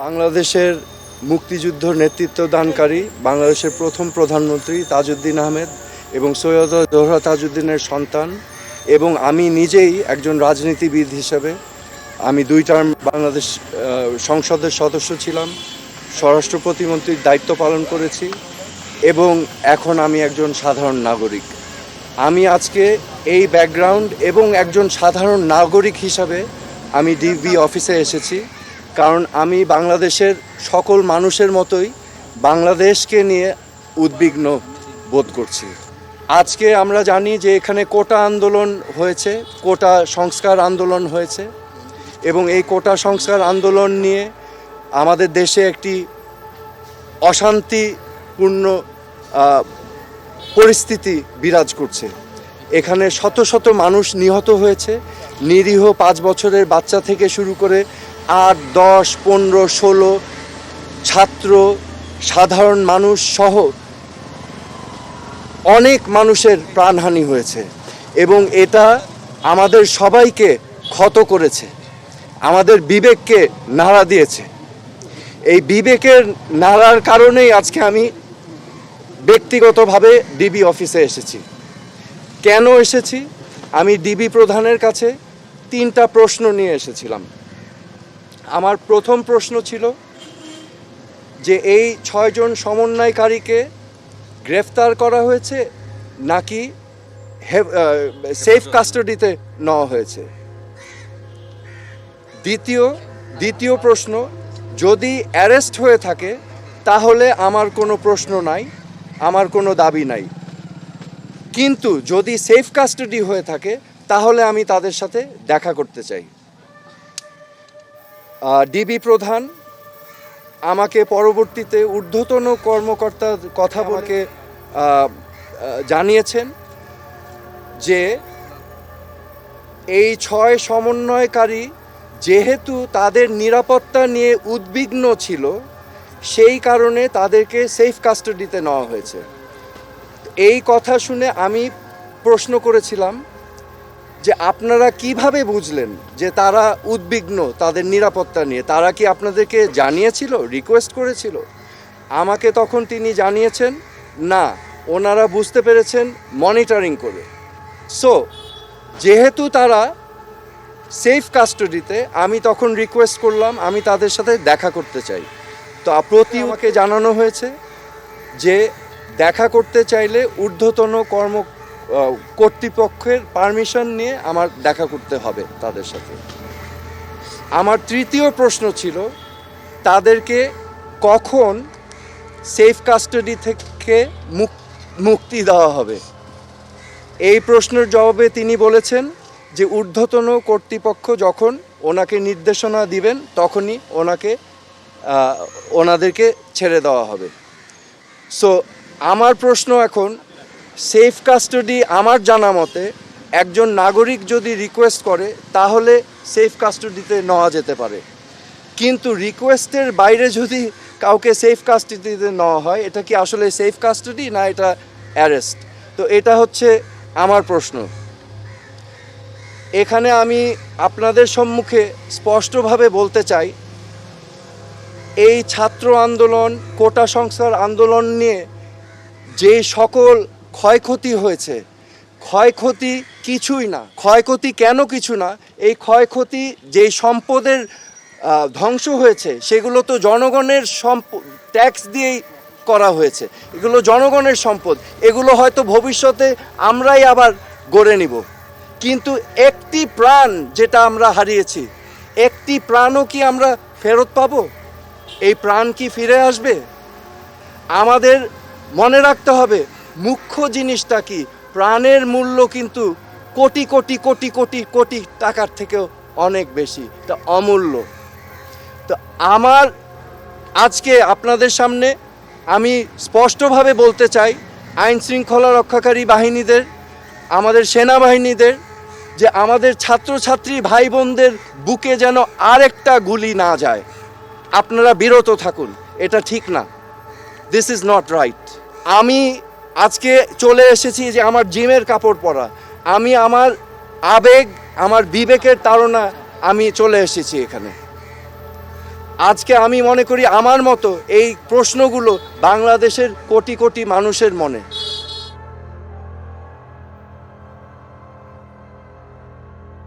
বাংলাদেশের মুক্তিযুদ্ধ নেতৃত্বদানকারী বাংলাদেশের প্রথম প্রধানমন্ত্রী তাজউদ্দিন আহমেদ এবং সৈয়দা জোহরা তাজউদ্দিনের সন্তান এবং আমি নিজেই একজন রাজনীতিবিদ হিসেবে আমি 2 টার্ম বাংলাদেশ সংসদের সদস্য ছিলাম, স্বরাষ্ট্র প্রতিমন্ত্রীর দায়িত্ব পালন করেছি এবং এখন আমি একজন সাধারণ নাগরিক। আমি আজকে এই ব্যাকগ্রাউন্ড এবং একজন সাধারণ নাগরিক হিসাবে আমি ডিবি অফিসে এসেছি, কারণ আমি বাংলাদেশের সকল মানুষের মতোই বাংলাদেশকে নিয়ে উদ্বিগ্ন বোধ করছি। আজকে আমরা জানি যে এখানে কোটা আন্দোলন হয়েছে, কোটা সংস্কার আন্দোলন হয়েছে এবং এই কোটা সংস্কার আন্দোলন নিয়ে আমাদের দেশে একটি অশান্তিপূর্ণ পরিস্থিতি বিরাজ করছে। এখানে শত শত মানুষ নিহত হয়েছে, নিরীহ 5 বছরের বাচ্চা থেকে শুরু করে 8, 10, 15, 16 ছাত্র, সাধারণ মানুষ সহ অনেক মানুষের প্রাণহানি হয়েছে এবং এটা আমাদের সবাইকে ক্ষত করেছে, আমাদের বিবেককে নাড়া দিয়েছে। এই বিবেকের নাড়ার কারণেই আজকে আমি ব্যক্তিগতভাবে ডিবি অফিসে এসেছি। কেন এসেছি? আমি ডিবি প্রধানের কাছে 3টা প্রশ্ন নিয়ে এসেছিলাম। আমার প্রথম প্রশ্ন ছিল যে এই 6 জন সমন্বয়কারীকে গ্রেফতার করা হয়েছে নাকি সেফ কাস্টাডিতে নেওয়া হয়েছে। দ্বিতীয় প্রশ্ন, যদি অ্যারেস্ট হয়ে থাকে তাহলে আমার কোনো প্রশ্ন নাই, আমার কোনো দাবি নাই, কিন্তু যদি সেফ কাস্টাডি হয়ে থাকে তাহলে আমি তাদের সাথে দেখা করতে চাই। ডিবি প্রধান আমাকে পরবর্তীতে ঊর্ধ্বতন কর্মকর্তার কথা আমাকে জানিয়েছেন যে এই 6 সমন্বয়কারী যেহেতু তাদের নিরাপত্তা নিয়ে উদ্বিগ্ন ছিল সেই কারণে তাদেরকে সেফ কাস্টাডিতে নেওয়া হয়েছে। এই কথা শুনে আমি প্রশ্ন করেছিলাম যে আপনারা কিভাবে বুঝলেন যে তারা উদ্বিগ্ন তাদের নিরাপত্তা নিয়ে? তারা কি আপনাদেরকে জানিয়েছিল, রিকোয়েস্ট করেছিল? আমাকে তখন তিনি জানিয়েছেন না, ওনারা বুঝতে পেরেছেন মনিটরিং করে। সো যেহেতু তারা সেফ কাস্টাডিতে, আমি তখন রিকোয়েস্ট করলাম আমি তাদের সাথে দেখা করতে চাই। তো আমাকে জানানো হয়েছে যে দেখা করতে চাইলে ঊর্ধ্বতন কর্তৃপক্ষের পারমিশন নিয়ে আমার দেখা করতে হবে তাদের সাথে। আমার তৃতীয় প্রশ্ন ছিল তাদেরকে কখন সেফ কাস্টাডি থেকে মুক্তি দেওয়া হবে। এই প্রশ্নের জবাবে তিনি বলেছেন যে ঊর্ধ্বতন কর্তৃপক্ষ যখন ওনাকে নির্দেশনা দিবেন তখনই ওনাদেরকে ছেড়ে দেওয়া হবে। সো আমার প্রশ্ন এখন, সেফ কাস্টাডি আমার জানা মতে একজন নাগরিক যদি রিকোয়েস্ট করে তাহলে সেফ কাস্টাডিতে নেওয়া যেতে পারে, কিন্তু রিকোয়েস্টের বাইরে যদি কাউকে সেফ কাস্টাডিতে নেওয়া হয় এটা কি আসলে সেফ কাস্টাডি না এটা অ্যারেস্ট? তো এটা হচ্ছে আমার প্রশ্ন। এখানে আমি আপনাদের সম্মুখে স্পষ্টভাবে বলতে চাই, এই ছাত্র আন্দোলন, কোটা সংস্কার আন্দোলন নিয়ে যে সকল ক্ষয়ক্ষতি হয়েছে, ক্ষয়ক্ষতি কিছুই না। ক্ষয়ক্ষতি কেন কিছু না? এই ক্ষয়ক্ষতি যেই সম্পদের ধ্বংস হয়েছে সেগুলো তো জনগণের ট্যাক্স দিয়েই করা হয়েছে। এগুলো জনগণের সম্পদ, এগুলো হয়তো ভবিষ্যতে আমরাই আবার গড়ে নিব, কিন্তু একটি প্রাণ যেটা আমরা হারিয়েছি, একটি প্রাণও কি আমরা ফেরত পাবো? এই প্রাণ কি ফিরে আসবে? আমাদের মনে রাখতে হবে মুখ্য জিনিসটা কি, প্রাণের মূল্য কিন্তু কোটি কোটি কোটি কোটি কোটি টাকার থেকেও অনেক বেশি, তা অমূল্য। তো আমার আজকে আপনাদের সামনে আমি স্পষ্টভাবে বলতে চাই আইন শৃঙ্খলা রক্ষাকারী বাহিনীদের, আমাদের সেনাবাহিনীদের, যে আমাদের ছাত্রছাত্রী ভাই বোনদের বুকে যেন আরেকটা গুলি না যায়। আপনারা বিরত থাকুন, এটা ঠিক না, দিস ইজ নট রাইট। আমি আজকে চলে এসেছি যে আমার জিমের কাপড় পরা, আমি আমার আবেগ, আমার বিবেকের তাড়না আমি চলে এসেছি এখানে। আজকে আমি মনে করি আমার মতো এই প্রশ্নগুলো বাংলাদেশের কোটি কোটি মানুষের মনে।